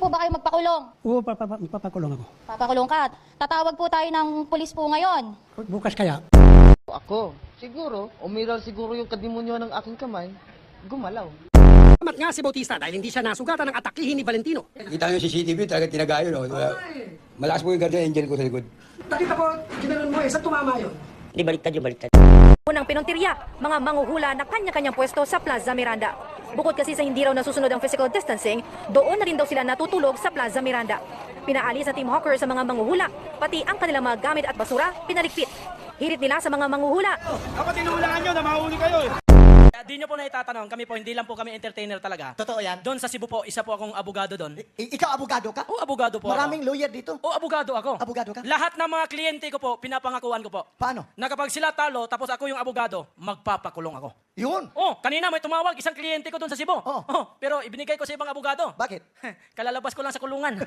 po ba kayo magpakulong? Oo, papakulong ako. Papakulong ka. Tatawag po tayo ng pulis po ngayon. Bukas kaya. Ako, siguro, umiral siguro yung kadimonyo ng aking kamay, gumalaw. Mat nga si Bautista dahil hindi siya nasugatan ng atakihin ni Valentino. Kita nyo yung CCTV, talaga tinagayo, no? Malakas po yung guardian angel ko sa likod. Nakita ko, ginanon mo sa tumama yun. Di baliktad yung baliktad. Unang pinuntirya, mga manguhula na kanya-kanyang pwesto sa Plaza Miranda. Bukod kasi sa hindi raw nasusunod ang physical distancing, doon na rin daw sila natutulog sa Plaza Miranda. Pinaalis sa Team Hawker sa mga manguhula, pati ang kanilang mga gamit at basura, pinaligpit. Hirit nila sa mga manguhula. Dapat inuulangan nyo na mahuli kayo eh. Di nyo po na itatanong, kami po, hindi lang po kami entertainer talaga. Totoo yan? Doon sa Cebu po, isa po akong abogado doon. Ikaw abogado ka? O, abogado po Maraming ako. lawyer dito. O, abogado ako. Abogado ka? Lahat ng mga kliyente ko po, pinapangakuan ko po. Paano? Na kapag sila talo, tapos ako yung abogado, magpapakulong ako. Yun. Oh, kanina may tumawag, isang kliyente ko doon sa Cebu. Oh. Oh, pero ibinigay ko sa ibang abogado. Bakit? Kalalabas ko lang sa kulungan.